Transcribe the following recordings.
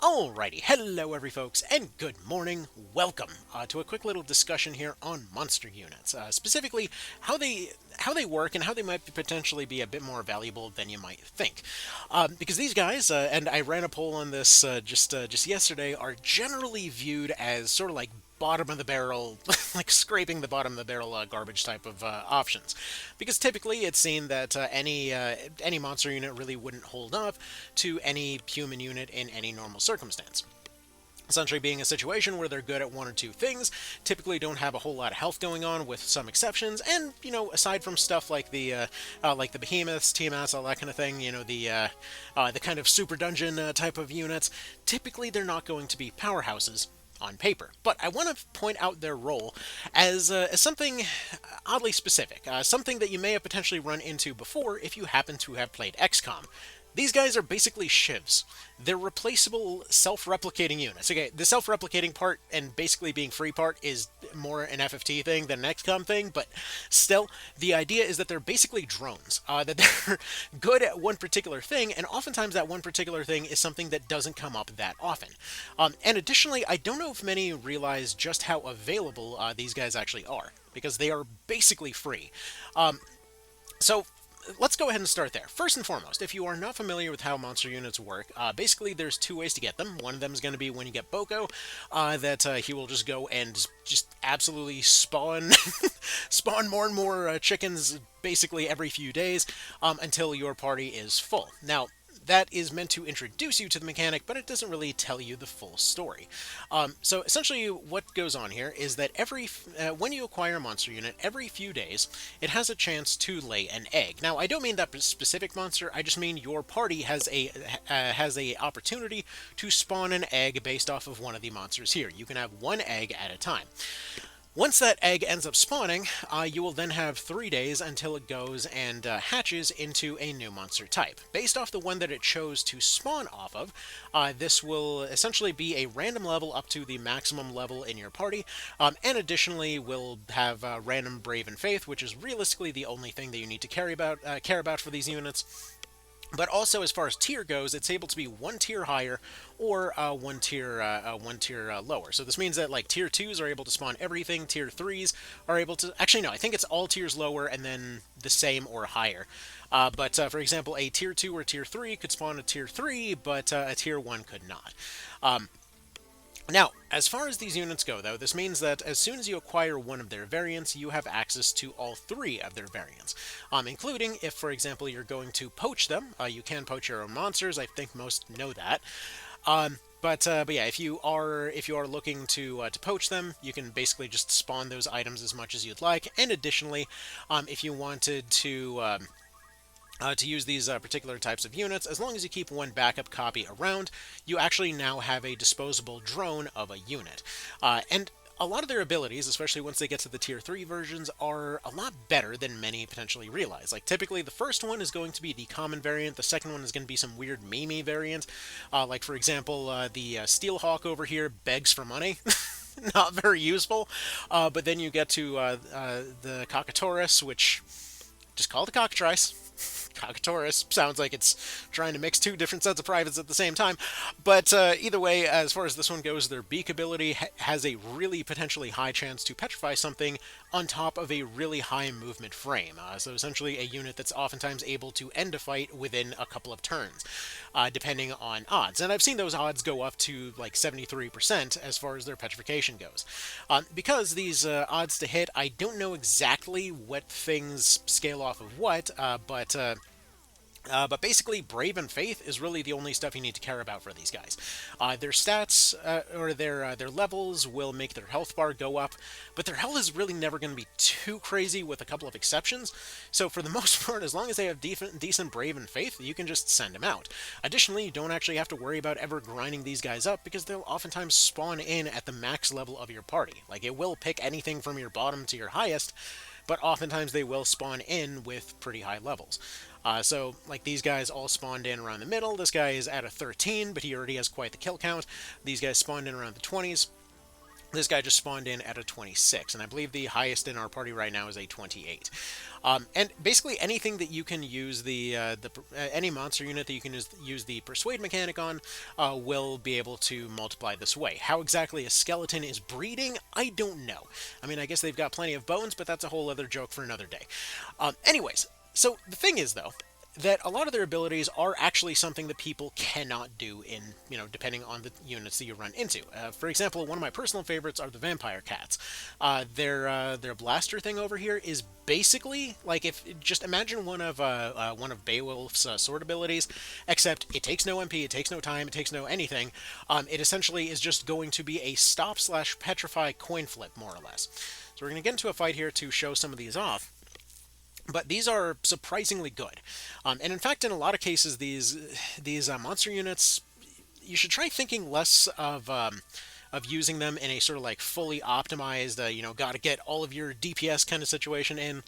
Alrighty, hello every folks, and good morning. Welcome to a quick little discussion here on monster units, specifically how they work and how they might potentially be a bit more valuable than you might think. Because these guys, and I ran a poll on this just yesterday, are generally viewed as sort of like bottom of the barrel, like scraping the bottom of the barrel garbage type of options, because typically it's seen that any monster unit really wouldn't hold up to any human unit in any normal circumstance. Essentially being a situation where they're good at one or two things, typically don't have a whole lot of health going on, with some exceptions, and aside from stuff like the behemoths, Tiamats, all that kind of thing, the kind of super dungeon type of units, typically they're not going to be powerhouses on paper. But I want to point out their role as something oddly specific, something that you may have potentially run into before if you happen to have played XCOM. These guys are basically shivs. They're replaceable self-replicating units. Okay, the self-replicating part and basically being free part is more an FFT thing than an XCOM thing, but still, the idea is that they're basically drones. That they're good at one particular thing, and oftentimes that one particular thing is something that doesn't come up that often. And additionally, I don't know if many realize just how available these guys actually are, because they are basically free. So let's go ahead and start there. First and foremost, if you are not familiar with how monster units work, basically there's two ways to get them. One of them is going to be when you get Boko, that he will just go and just absolutely spawn spawn more and more chickens basically every few days until your party is full. Now, that is meant to introduce you to the mechanic, but it doesn't really tell you the full story. So essentially what goes on here is that when you acquire a monster unit, every few days, it has a chance to lay an egg. Now, I don't mean that specific monster, I just mean your party has a opportunity to spawn an egg based off of one of the monsters here. You can have one egg at a time. Once that egg ends up spawning, you will then have 3 days until it goes and hatches into a new monster type. Based off the one that it chose to spawn off of, this will essentially be a random level up to the maximum level in your party, and additionally will have random Brave and Faith, which is realistically the only thing that you need to care about for these units. But also, as far as tier goes, it's able to be one tier higher or one tier lower. So this means that like tier 2s are able to spawn everything. Tier 3s are able to. Actually, no, I think it's all tiers lower and then the same or higher. But for example, a tier 2 or tier 3 could spawn a tier 3, but a tier 1 could not. Now, as far as these units go, though, this means that as soon as you acquire one of their variants, you have access to all three of their variants, including if, for example, you're going to poach them. You can poach your own monsters. I think most know that. But yeah, if you are looking to poach them, you can basically just spawn those items as much as you'd like. And additionally, if you wanted to use these particular types of units, as long as you keep one backup copy around, you actually now have a disposable drone of a unit. And a lot of their abilities, especially once they get to the tier 3 versions, are a lot better than many potentially realize. Like, typically the first one is going to be the common variant, the second one is going to be some weird meme variant. Like, for example, the Steelhawk over here begs for money. Not very useful. But then you get to the Cockatorus, which, just call it a cockatrice. Cockatorus sounds like it's trying to mix two different sets of privates at the same time. But either way, as far as this one goes, their beak ability has a really potentially high chance to petrify something on top of a really high movement frame. So essentially a unit that's oftentimes able to end a fight within a couple of turns, depending on odds. And I've seen those odds go up to like 73% as far as their petrification goes. Because these odds to hit, I don't know exactly what things scale off of what, but basically, Brave and Faith is really the only stuff you need to care about for these guys. Their stats, or their levels, will make their health bar go up, but their health is really never going to be too crazy, with a couple of exceptions. So for the most part, as long as they have decent Brave and Faith, you can just send them out. Additionally, you don't actually have to worry about ever grinding these guys up, because they'll oftentimes spawn in at the max level of your party. Like, it will pick anything from your bottom to your highest, but oftentimes they will spawn in with pretty high levels. So, like, these guys all spawned in around the middle. This guy is at a 13, but he already has quite the kill count. These guys spawned in around the 20s. This guy just spawned in at a 26, and I believe the highest in our party right now is a 28. And basically anything that you can use any monster unit that you can use the persuade mechanic on will be able to multiply this way. How exactly a skeleton is breeding, I don't know. I mean, I guess they've got plenty of bones, but that's a whole other joke for another day. Anyways, so the thing is though, that a lot of their abilities are actually something that people cannot do in, depending on the units that you run into. For example, one of my personal favorites are the vampire cats. Their blaster thing over here is basically like, if just imagine one of Beowulf's sword abilities, except it takes no MP, it takes no time, it takes no anything. It essentially is just going to be a stop/petrify coin flip, more or less. So we're going to get into a fight here to show some of these off. But these are surprisingly good, and in fact, in a lot of cases, these monster units, you should try thinking less of using them in a sort of like fully optimized, got to get all of your DPS kind of situation in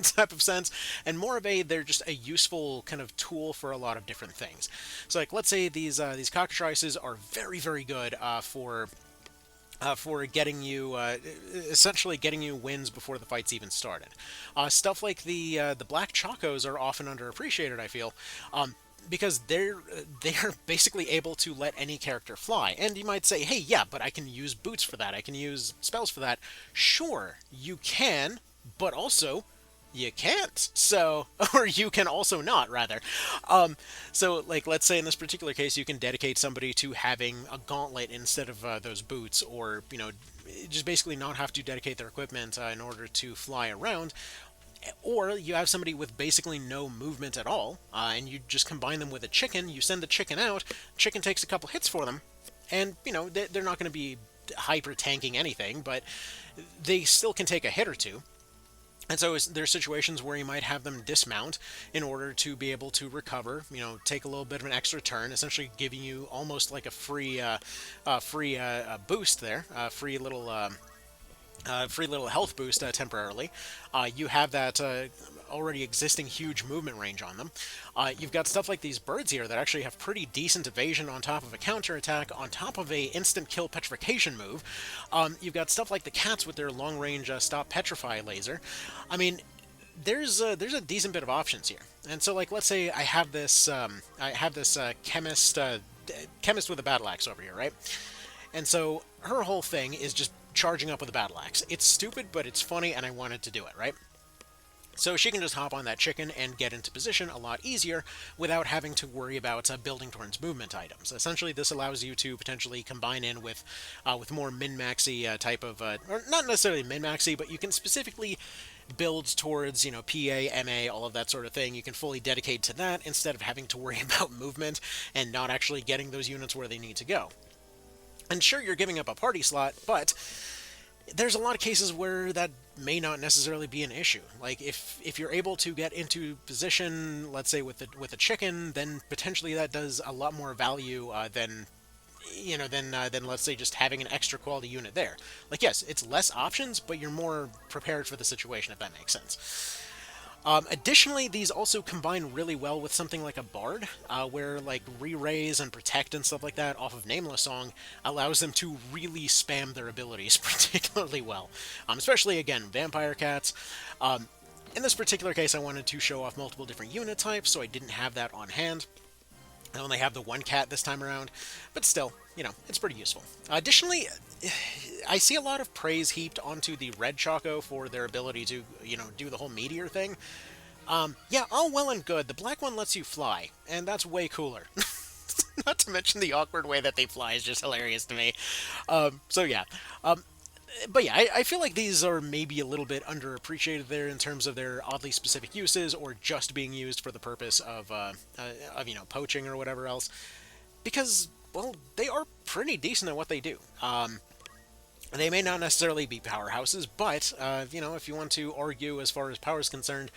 type of sense, and more of they're just a useful kind of tool for a lot of different things. So, like, let's say these cockatrices are very, very good for getting you, essentially getting you wins before the fight's even started. Stuff like the black chacos are often underappreciated, I feel, because they're basically able to let any character fly. And you might say, hey, yeah, but I can use boots for that. I can use spells for that. Sure, you can, but also you can't. So, or you can also not, rather. So, like, let's say in this particular case, you can dedicate somebody to having a gauntlet instead of those boots, or, just basically not have to dedicate their equipment in order to fly around. Or you have somebody with basically no movement at all, and you just combine them with a chicken, you send the chicken out, chicken takes a couple hits for them, and, they're not going to be hyper tanking anything, but they still can take a hit or two. And so there's situations where you might have them dismount in order to be able to recover, take a little bit of an extra turn, essentially giving you almost like a free boost there, free little health boost temporarily. You have that already existing huge movement range on them. You've got stuff like these birds here that actually have pretty decent evasion on top of a counterattack, on top of a instant kill petrification move. You've got stuff like the cats with their long range stop petrify laser. I mean, there's a decent bit of options here. And so, like, let's say I have this chemist with a battle axe over here, right? And so her whole thing is just charging up with a battle axe. It's stupid, but it's funny, and I wanted to do it, right? So she can just hop on that chicken and get into position a lot easier without having to worry about building towards movement items. Essentially, this allows you to potentially combine in with more min-maxy type of, or not necessarily min-maxy, but you can specifically build towards, PA, MA, all of that sort of thing. You can fully dedicate to that instead of having to worry about movement and not actually getting those units where they need to go. And sure, you're giving up a party slot, but there's a lot of cases where that may not necessarily be an issue. Like, if you're able to get into position, let's say with a chicken, then potentially that does a lot more value than let's say just having an extra quality unit there. Like, yes, it's less options, but you're more prepared for the situation, if that makes sense. Additionally, these also combine really well with something like a bard, where like re-raise and protect and stuff like that off of Nameless Song allows them to really spam their abilities particularly well. Especially, again, vampire cats. In this particular case, I wanted to show off multiple different unit types, so I didn't have that on hand. I only have the one cat this time around, but still, it's pretty useful. Additionally, I see a lot of praise heaped onto the red Choco for their ability to, do the whole meteor thing. Yeah, all well and good. The black one lets you fly, and that's way cooler. Not to mention the awkward way that they fly is just hilarious to me. So yeah. But yeah, I feel like these are maybe a little bit underappreciated there in terms of their oddly specific uses, or just being used for the purpose of poaching or whatever else. Because, well, they are pretty decent at what they do. They may not necessarily be powerhouses, but, if you want to argue as far as power is concerned,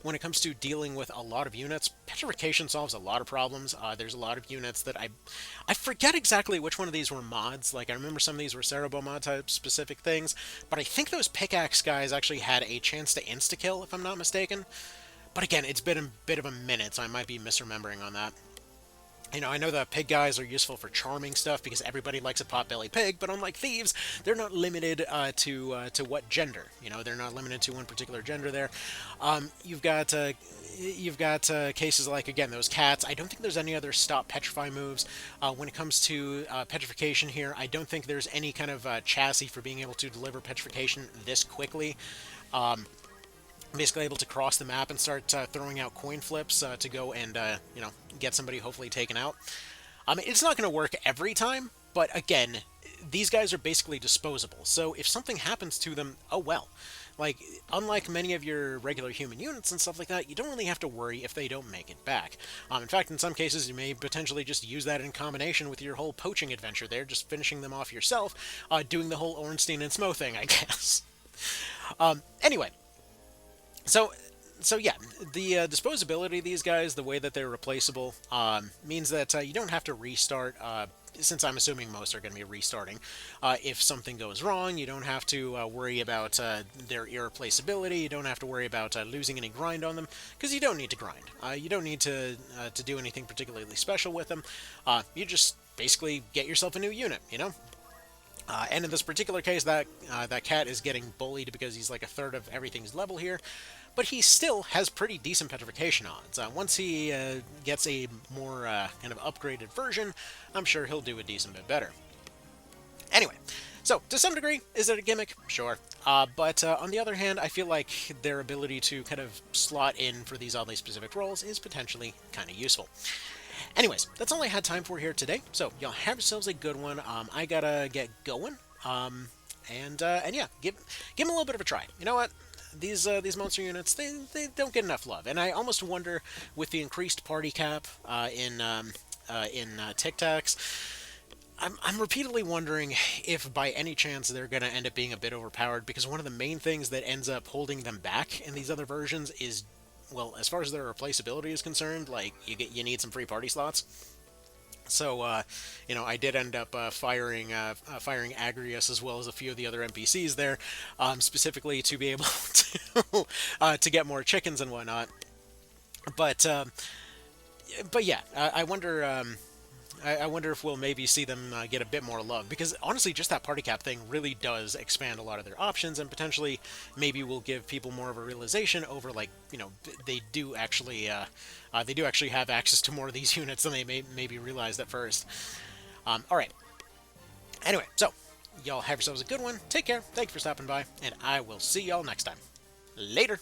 when it comes to dealing with a lot of units, Petrification solves a lot of problems. There's a lot of units that I forget exactly which one of these were mods. Like, I remember some of these were Cerebro mod type specific things, but I think those pickaxe guys actually had a chance to insta-kill, if I'm not mistaken. But again, it's been a bit of a minute, so I might be misremembering on that. I know the pig guys are useful for charming stuff because everybody likes a potbelly pig, but unlike thieves, they're not limited to what gender. They're not limited to one particular gender. There, you've got cases like, again, those cats. I don't think there's any other stop petrify moves. When it comes to petrification here, I don't think there's any kind of chassis for being able to deliver petrification this quickly. Basically able to cross the map and start throwing out coin flips to go and get somebody hopefully taken out. It's not going to work every time, but again, these guys are basically disposable. So if something happens to them, oh well. Like, unlike many of your regular human units and stuff like that, you don't really have to worry if they don't make it back. In fact, in some cases, you may potentially just use that in combination with your whole poaching adventure there, just finishing them off yourself, doing the whole Ornstein and Smo thing, I guess. Anyway. So yeah, the disposability of these guys, the way that they're replaceable, means that you don't have to restart. Since I'm assuming most are going to be restarting, if something goes wrong, you don't have to worry about their irreplaceability. You don't have to worry about losing any grind on them, because you don't need to grind. You don't need to do anything particularly special with them. You just basically get yourself a new unit, and in this particular case, that cat is getting bullied because he's like a third of everything's level here, but he still has pretty decent petrification odds. Once he gets a more kind of upgraded version, I'm sure he'll do a decent bit better. Anyway, so to some degree, is it a gimmick? Sure. But on the other hand, I feel like their ability to kind of slot in for these oddly specific roles is potentially kind of useful. Anyways, that's all I had time for here today. So y'all have yourselves a good one. I gotta get going. And yeah, give them a little bit of a try. You know what? These monster units, they don't get enough love, and I almost wonder, with the increased party cap in Tic Tacs, I'm repeatedly wondering if by any chance they're going to end up being a bit overpowered, because one of the main things that ends up holding them back in these other versions is, well, as far as their replaceability is concerned, like, you need some free party slots. So, I did end up firing Agrius as well as a few of the other NPCs there, specifically to be able to get more chickens and whatnot. But yeah, I wonder. I wonder if we'll maybe see them get a bit more love, because honestly, just that party cap thing really does expand a lot of their options, and potentially maybe will give people more of a realization over, like, they do actually have access to more of these units than they maybe realized at first. All right. Anyway, so y'all have yourselves a good one. Take care. Thank you for stopping by, and I will see y'all next time. Later.